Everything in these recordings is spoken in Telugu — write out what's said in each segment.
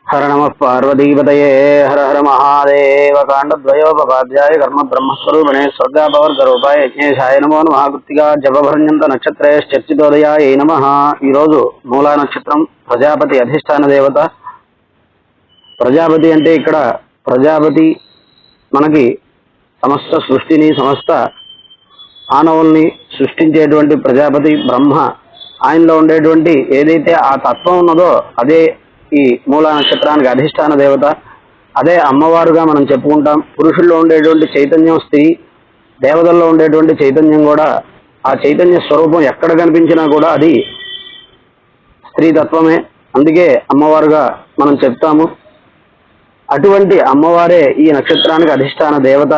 हर नमः पार्वतीपतये हर हर महादेव कांडद्वयोपपाध्याय कर्म ब्रह्मस्वरूपिणे स्वर्गापवर्गरूपाय यज्ञेशाय नमो नमः कृत्तिका जपभरण्यंत नक्षत्रेश्चर्चितोदयाय नमः। मूला नक्षत्रम प्रजापति अधिष्ठान देवत प्रजापति అంటే ఇక్కడ ప్రజాపతి మనకి సమస్త సృష్టిని సమస్త మానవుల్ని సృష్టించేటువంటి ప్రజాపతి బ్రహ్మ ఆయనలో ఉండేటువంటి ఏదైతే ఆ తత్వం ఉన్నదో అదే ఈ మూలా నక్షత్రానికి అధిష్టాన దేవత, అదే అమ్మవారుగా మనం చెప్పుకుంటాం. పురుషుల్లో ఉండేటువంటి చైతన్యం స్త్రీ, దేవతల్లో ఉండేటువంటి చైతన్యం కూడా ఆ చైతన్య స్వరూపం ఎక్కడ కనిపించినా కూడా అది స్త్రీ తత్వమే. అందుకే అమ్మవారుగా మనం చెప్తాము. అటువంటి అమ్మవారే ఈ నక్షత్రానికి అధిష్టాన దేవత.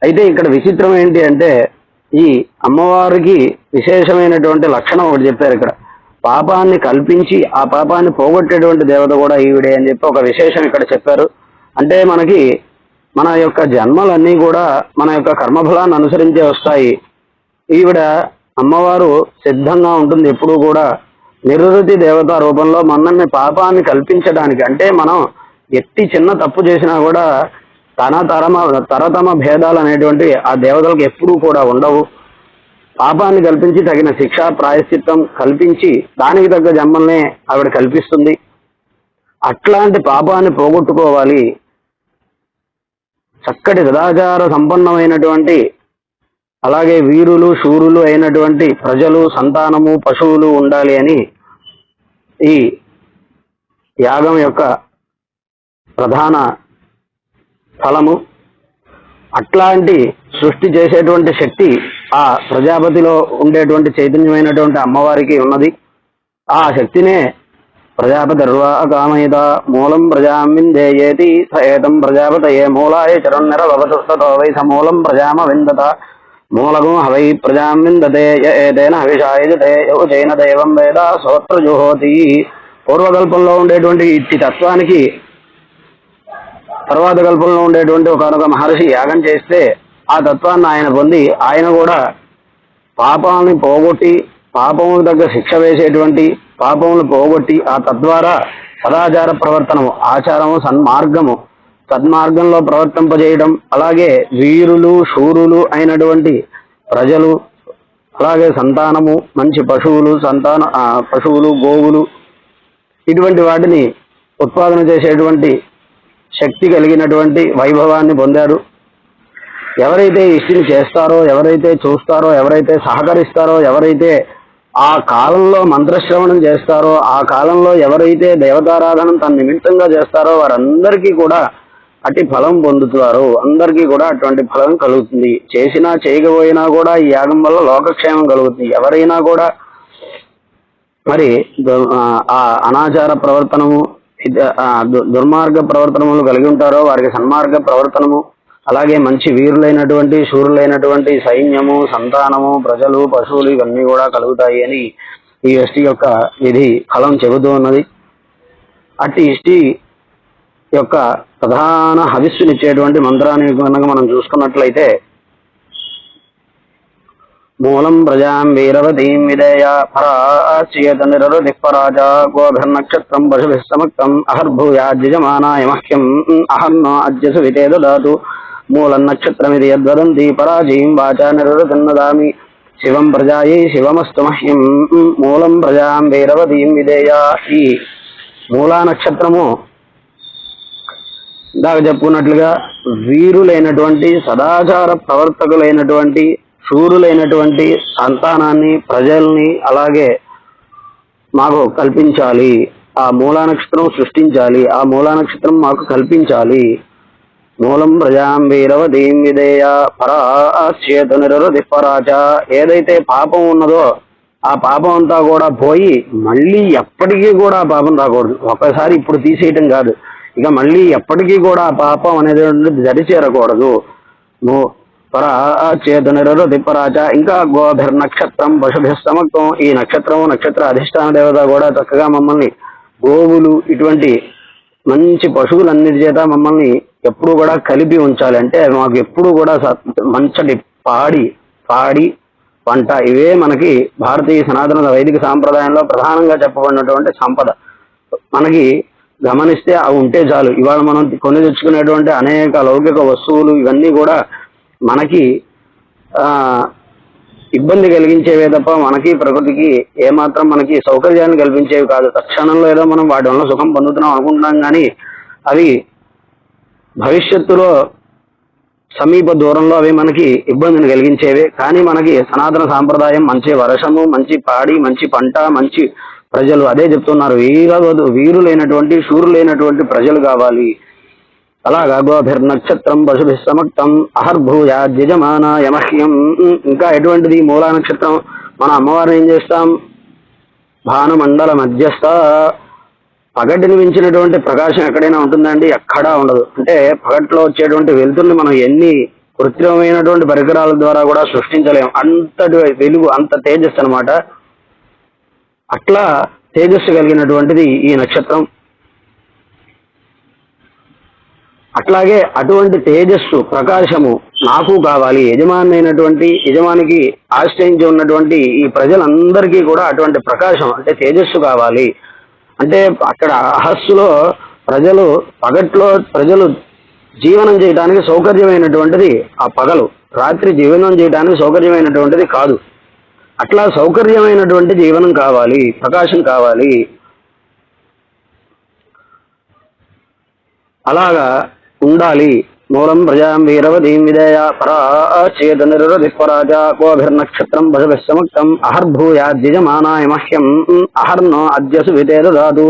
అయితే ఇక్కడ విచిత్రం ఏంటి అంటే ఈ అమ్మవారికి విశేషమైనటువంటి లక్షణం ఒకటి చెప్పారు. ఇక్కడ పాపాన్ని కల్పించి ఆ పాపాన్ని పోగొట్టేటువంటి దేవత కూడా ఈవిడే అని చెప్పి ఒక విశేషం ఇక్కడ చెప్పారు. అంటే మనకి మన యొక్క జన్మలన్నీ కూడా మన యొక్క కర్మఫలాన్ని అనుసరించే వస్తాయి. ఈవిడ అమ్మవారు సిద్ధంగా ఉంటుంది ఎప్పుడూ కూడా నిరుతి దేవత రూపంలో మనల్ని పాపాన్ని కల్పించడానికి. అంటే మనం ఎట్టి చిన్న తప్పు చేసినా కూడా తరతమ భేదాలు అనేటువంటి ఆ దేవతలకు ఎప్పుడూ కూడా ఉండవు. పాపాన్ని కల్పించి తగిన శిక్ష ప్రాయశ్చిత్తం కల్పించి దానికి తగ్గ జన్మల్నే ఆవిడ కల్పిస్తుంది. అట్లాంటి పాపాన్ని పోగొట్టుకోవాలి, చక్కటి సదాచార సంపన్నమైనటువంటి అలాగే వీరులు శూరులు అయినటువంటి ప్రజలు, సంతానము, పశువులు ఉండాలి అని ఈ యాగం యొక్క ప్రధాన ఫలము. అట్లాంటి సృష్టి చేసేటువంటి శక్తి ఆ ప్రజాపతిలో ఉండేటువంటి చైతన్యమైనటువంటి అమ్మవారికి ఉన్నది. ఆ శక్తినే ప్రజాపతిర్వాకామయత మూలం ప్రజామిందేయేతి సయేతం ప్రజాపతయే మూలాయ చరణ్నిరవతో వై సమూలం ప్రజామ విందత మూలగం హవై ప్రజామిందతే ఏతేన హవిషాయజతే యౌజైన దేవం వేద సోత్రజుహోతి. పూర్వకల్పంలో ఉండేటువంటి ఇట్టి తత్వానికి తర్వాత కల్పంలో ఉండేటువంటి ఒకనొక మహర్షి యాగం చేస్తే ఆ తత్వాన్ని ఆయన పొంది ఆయన కూడా పాపాన్ని పోగొట్టి పాపములకు తగ్గ శిక్ష వేసేటువంటి పాపములు పోగొట్టి ఆ తద్వారా సదాచార ప్రవర్తనము, ఆచారము, సన్మార్గంలో ప్రవర్తింపజేయడం, అలాగే వీరులు శూరులు అయినటువంటి ప్రజలు, అలాగే సంతానము, మంచి పశువులు గోవులు ఇటువంటి వాటిని ఉత్పాదన చేసేటువంటి శక్తి కలిగినటువంటి వైభవాన్ని పొందారు. ఎవరైతే ఇష్టిని చేస్తారో, ఎవరైతే చూస్తారో, ఎవరైతే సహకరిస్తారో, ఎవరైతే ఆ కాలంలో మంత్రశ్రవణం చేస్తారో, ఆ కాలంలో ఎవరైతే దేవతారాధన తన నిమిత్తంగా చేస్తారో వారందరికీ కూడా అట్టి ఫలం పొందుతారు. అందరికీ కూడా అటువంటి ఫలం కలుగుతుంది. చేసినా చేయకపోయినా కూడా ఈ యాగం వల్ల లోకక్షేమం కలుగుతుంది. ఎవరైనా కూడా మరి ఆ అనాచార ప్రవర్తనము, దుర్మార్గ ప్రవర్తనములు కలిగి ఉంటారో వారికి సన్మార్గ ప్రవర్తనము, అలాగే మంచి వీరులైనటువంటి శూరులైనటువంటి సైన్యము, సంతానము, ప్రజలు, పశువులు ఇవన్నీ కూడా కలుగుతాయి అని ఈ ఇష్టి యొక్క విధి ఫలం చెబుతూ ఉన్నది. అట్టి ఇష్టి యొక్క ప్రధాన హవిస్సునిచ్చేటువంటి మంత్రాన్ని కనుక మనం చూసుకున్నట్లయితే మూలం ప్రజాం వీరవతీం విదేయ పరాచేత నిరరుదిపరాజ గోభిర్నక్షత్రం పశుభిస్సమక్తం అహర్భూయాజ్యమానాయ మహ్యం అహర్నో అజ్యసు వితే దదాతు మూలం నక్షత్రమిది యద్వదంతి పరాజీం వాచా నిరరుతన్నదామి శివం ప్రజాయై శివమస్తు మహ్యం మూలం ప్రజాం వీరవతీం విదేయ. ఈ మూలా నక్షత్రము ఇందాక చెప్పుకున్నట్లుగా వీరులైనటువంటి సదాచార ప్రవర్తకులైనటువంటి శూరులైనటువంటి సంతానాన్ని, ప్రజల్ని అలాగే మాకు కల్పించాలి. ఆ మూలా నక్షత్రం సృష్టించాలి, ఆ మూలా నక్షత్రం మాకు కల్పించాలి. మూలం ప్రజాం వీరవతీం విదేయ పరాచేత నిరరుదిపరాచ. ఏదైతే పాపం ఉన్నదో ఆ పాపం అంతా కూడా పోయి మళ్ళీ ఎప్పటికీ కూడా ఆ పాపం రాకూడదు. ఒక్కసారి ఇప్పుడు తీసేయటం కాదు, ఇక మళ్ళీ ఎప్పటికీ కూడా ఆ పాపం అనేది దరిచేరకూడదు. పరాచేత నిరరుదిపరాచ. ఇంకా గోభిర్నక్షత్రం పశుభిస్సమక్తం. ఈ నక్షత్ర అధిష్టాన దేవత కూడా చక్కగా మమ్మల్ని గోవులు ఇటువంటి మంచి పశువులన్నిటి చేత మమ్మల్ని ఎప్పుడు కూడా కలిపి ఉంచాలి. అంటే మాకు ఎప్పుడు కూడా మంచటి పాడి పంట ఇవే మనకి భారతీయ సనాతన వైదిక సాంప్రదాయంలో ప్రధానంగా చెప్పబడినటువంటి సంపద. మనకి గమనిస్తే అవి ఉంటే చాలు. ఇవాళ మనం కొని తెచ్చుకునేటువంటి అనేక లౌకిక వస్తువులు ఇవన్నీ కూడా మనకి ఇబ్బంది కలిగించేవే తప్ప మనకి ప్రకృతికి ఏమాత్రం మనకి సౌకర్యాన్ని కల్పించేవి కాదు. తక్షణంలో ఏదో మనం వాటి వల్ల సుఖం పొందుతున్నాం అనుకుంటున్నాం, కానీ అవి భవిష్యత్తులో సమీప దూరంలో అవి మనకి ఇబ్బందిని కలిగించేవే. కానీ మనకి సనాతన సాంప్రదాయం మంచి వర్షము, మంచి పాడి, మంచి పంట, మంచి ప్రజలు, అదే చెప్తున్నారు, వీరులైనటువంటి శూరులైనటువంటి ప్రజలు కావాలి. అలాగా గోభిర్నక్షత్రం పశుభి సమక్తం అహర్భూయాద్యజమాన యమహ్యం. ఇంకా ఎటువంటిది మూలా నక్షత్రం. మన అమ్మవారిని ఏం చేస్తాం? భానుమండల మధ్యస్థ. పగటిని మించినటువంటి ప్రకాశం ఎక్కడైనా ఉంటుందండి? ఎక్కడా ఉండదు. అంటే పగట్లో వచ్చేటువంటి వెలుతురుని మనం ఎన్ని కృత్రిమమైనటువంటి పరికరాల ద్వారా కూడా సృష్టించలేము. అంతటి వెలుగు, అంత తేజస్సు అనమాట. అట్లా తేజస్సు కలిగినటువంటిది ఈ నక్షత్రం. అట్లాగే అటువంటి తేజస్సు, ప్రకాశము నాకు కావాలి. యజమానికి ఆశ్రయించి ఉన్నటువంటి ఈ ప్రజలందరికీ కూడా అటువంటి ప్రకాశం అంటే తేజస్సు కావాలి. అంటే అక్కడ అహస్సులో పగట్లో ప్రజలు జీవనం చేయడానికి సౌకర్యమైనటువంటిది ఆ పగలు. రాత్రి జీవనం చేయడానికి సౌకర్యమైనటువంటిది కాదు. అట్లా సౌకర్యమైనటువంటి జీవనం కావాలి, ప్రకాశం కావాలి. అలాగా ఉండాలి. మూలం ప్రజాం వీరవదీం విధేయ పరాచేత నిరధిపరాజ గోభిర్నక్షత్రం భజవిశ్రమక్తం అహర్భూయాద్యజమానాయ మహ్యం అహర్నో అద్యసు వితేద దాదు.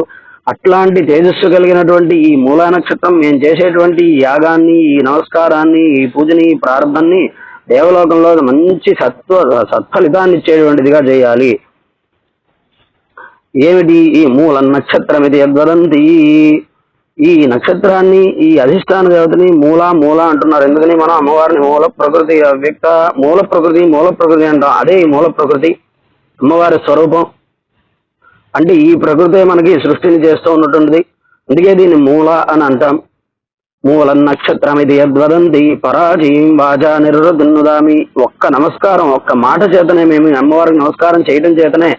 అట్లాంటి తేజస్సు కలిగినటువంటి ఈ మూలా నక్షత్రం మేము చేసేటువంటి ఈ యాగాన్ని, ఈ నమస్కారాన్ని, ఈ పూజని, ఈ ప్రార్థనని దేవలోకంలో మంచి సత్ఫలితాన్ని ఇచ్చేటువంటిదిగా చేయాలి. ఏమిటి ఈ మూల నక్షత్రం? ఇది యద్వదంతి. ఈ నక్షత్రాన్ని, ఈ అధిష్టాన దేవతని మూల అంటున్నారు. ఎందుకని? మనం అమ్మవారిని మూల ప్రకృతి, అవ్యక్త మూల ప్రకృతి అంటాం. అదే ఈ మూల ప్రకృతి అమ్మవారి స్వరూపం. అంటే ఈ ప్రకృతే మనకి సృష్టిని చేస్తూ ఉన్నటువంటిది. అందుకే దీన్ని మూల అని అంటాం. మూల నక్షత్రం ఇది యద్వదంతి పరాజీం వాచా నిర్వృతిన్నుదామి. ఒక్క నమస్కారం, ఒక్క మాట చేతనే, మేము అమ్మవారికి నమస్కారం చేయడం చేతనే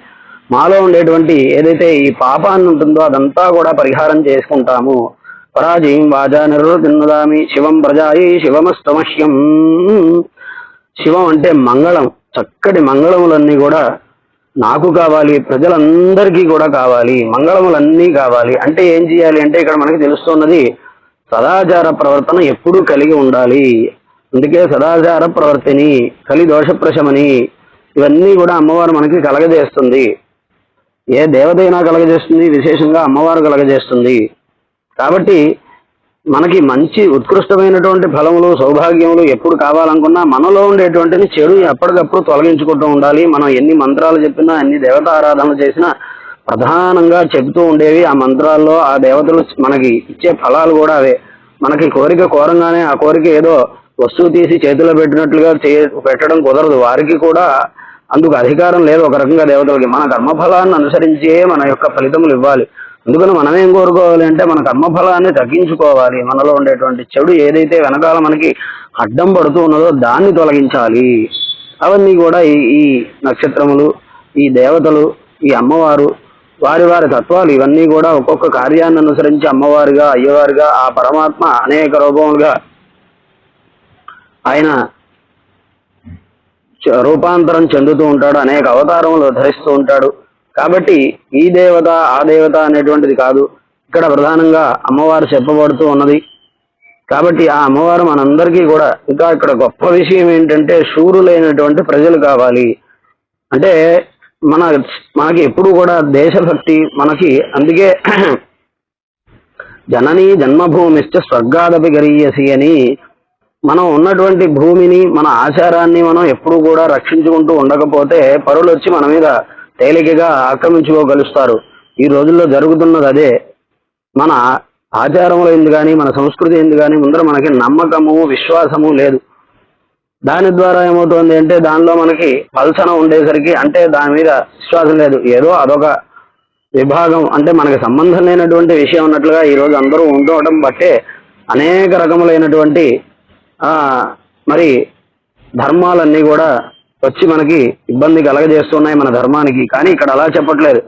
మాలో ఉండేటువంటి ఏదైతే ఈ పాపాన్ని ఉంటుందో అదంతా కూడా పరిహారం చేసుకుంటాము. పరాజీం వాచా నిర్వృతిన్నుదామి శివం ప్రజాయి శివమస్తమహ్యం. శివం అంటే మంగళం, చక్కటి మంగళములన్నీ కూడా నాకు కావాలి, ప్రజలందరికీ కూడా కావాలి, మంగళములన్నీ కావాలి. అంటే ఏం చేయాలి అంటే ఇక్కడ మనకి తెలుస్తున్నది సదాచార ప్రవర్తన ఎప్పుడూ కలిగి ఉండాలి. అందుకే సదాచార ప్రవర్తిని, కలి దోష ప్రశమని, ఇవన్నీ కూడా అమ్మవారు మనకి కలగజేస్తుంది. ఏ దేవతైనా కలగజేస్తుంది, విశేషంగా అమ్మవారు కలగజేస్తుంది. కాబట్టి మనకి మంచి ఉత్కృష్టమైనటువంటి ఫలములు, సౌభాగ్యములు ఎప్పుడు కావాలనుకున్నా మనలో ఉండేటువంటిది చెడు ఎప్పటికప్పుడు తొలగించుకుంటూ ఉండాలి. మనం ఎన్ని మంత్రాలు చెప్పినా, ఎన్ని దేవతారాధనలు చేసినా ప్రధానంగా చెబుతూ ఉండేవి ఆ మంత్రాల్లో ఆ దేవతలు మనకి ఇచ్చే ఫలాలు కూడా అవే. మనకి కోరిక కోరంగానే ఆ కోరిక ఏదో వస్తువు తీసి చేతిలో పెట్టినట్లుగా పెట్టడం కుదరదు. వారికి కూడా అందుకు అధికారం లేదు. ఒక రకంగా దేవతలకి మన కర్మఫలాన్ని అనుసరించే మన యొక్క ఫలితములు ఇవ్వాలి. అందుకని మనం ఏం కోరుకోవాలి అంటే మన కర్మఫలాన్ని తగ్గించుకోవాలి. మనలో ఉండేటువంటి చెడు ఏదైతే వెనకాల మనకి అడ్డం పడుతూ ఉన్నదో దాన్ని తొలగించాలి. అవన్నీ కూడా ఈ నక్షత్రములు, ఈ దేవతలు, ఈ అమ్మవారు, వారి వారి తత్వాలు ఇవన్నీ కూడా ఒక్కొక్క కార్యాన్ని అనుసరించి అమ్మవారిగా, అయ్యవారిగా, ఆ పరమాత్మ అనేక రూపములుగా ఆయన రూపాంతరం చెందుతూ ఉంటాడు, అనేక అవతారములు ధరిస్తూ ఉంటాడు. కాబట్టి ఈ దేవత ఆ దేవత అనేటువంటిది కాదు, ఇక్కడ ప్రధానంగా అమ్మవారు చెప్పబడుతూ ఉన్నది. కాబట్టి ఆ అమ్మవారు మనందరికీ కూడా, ఇంకా ఇక్కడ గొప్ప విషయం ఏంటంటే శూరులైనటువంటి ప్రజలు కావాలి. అంటే మనకి ఎప్పుడు కూడా దేశభక్తి మనకి. అందుకే జననీ జన్మభూమిశ్చ స్వర్గాదపి గరీయసి అని మనం ఉన్నటువంటి భూమిని, మన ఆచారాన్ని మనం ఎప్పుడు కూడా రక్షించుకుంటూ ఉండకపోతే పరులు వచ్చి మన మీద తేలికగా ఆక్రమించుకోగలుస్తారు. ఈ రోజుల్లో జరుగుతున్నది అదే. మన ఆచారములు ఎందు కానీ, మన సంస్కృతి ఎందు కానీ ముందర మనకి నమ్మకము, విశ్వాసము లేదు. దాని ద్వారా ఏమవుతుంది అంటే దానిలో మనకి పల్సన ఉండేసరికి, అంటే దాని మీద విశ్వాసం లేదు, ఏదో అదొక విభాగం, అంటే మనకి సంబంధం లేనటువంటి విషయం ఉన్నట్లుగా ఈరోజు అందరూ ఉండటం బట్టే అనేక రకములైనటువంటి మరి ధర్మాలన్నీ కూడా వచ్చి మనకి ఇబ్బంది కలగజేస్తున్నాయి మన ధర్మానికి. కానీ ఇక్కడ అలా చెప్పట్లేదు.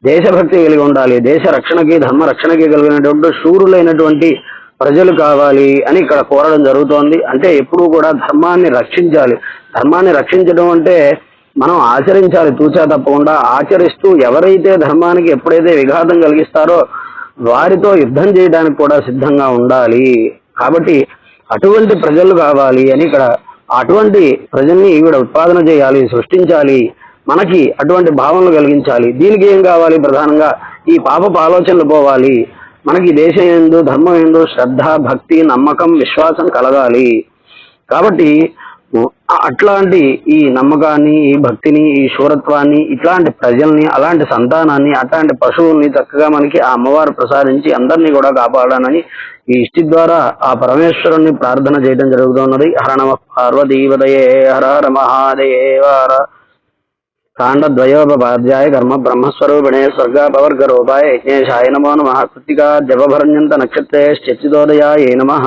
దేశభక్తి కలిగి ఉండాలి, దేశ రక్షణకి ధర్మ రక్షణకి కలిగినటువంటి శూరులైనటువంటి ప్రజలు కావాలి అని ఇక్కడ కోరడం జరుగుతోంది. అంటే ఎప్పుడూ కూడా ధర్మాన్ని రక్షించాలి. ధర్మాన్ని రక్షించడం అంటే మనం ఆచరించాలి, తూచా తప్పకుండా ఆచరిస్తూ ఎవరైతే ధర్మానికి ఎప్పుడైతే విఘాతం కలిగిస్తారో వారితో యుద్ధం చేయడానికి కూడా సిద్ధంగా ఉండాలి. కాబట్టి అటువంటి ప్రజలు కావాలి అని ఇక్కడ అటువంటి ప్రజల్ని ఈవిడ ఉత్పాదన చేయాలి, సృష్టించాలి, మనకి అటువంటి భావనలు కలిగించాలి. దీనికి ఏం కావాలి? ప్రధానంగా ఈ పాపపు ఆలోచనలు పోవాలి, మనకి దేశం ఏందో ధర్మం ఏందో శ్రద్ధ భక్తి నమ్మకం విశ్వాసం కలగాలి. కాబట్టి అట్లాంటి ఈ నమ్మకాన్ని ఈ భక్తిని ఈ శూరత్వాన్ని ఇట్లాంటి ప్రజల్ని అలాంటి సంతానాన్ని అట్లాంటి పశువుల్ని చక్కగా మనకి ఆ అమ్మవారు ప్రసాదించి అందరినీ కూడా కాపాడానని ఈ ఇష్టి ద్వారా ఆ పరమేశ్వరుణ్ణి ప్రార్థన చేయడం జరుగుతున్నది. హర నమ పార్వతీపదయే హర హర మహాదేవ. కాండద్వయోపాధ్యాయ కర్మ బ్రహ్మస్వరూపిణే స్వర్గాపవర్గరూపాయ యజ్ఞేశాయ నమో నమః. కృత్తికా జపభరణ్యంత నక్షత్రే శ్చితోదయాయ నమః.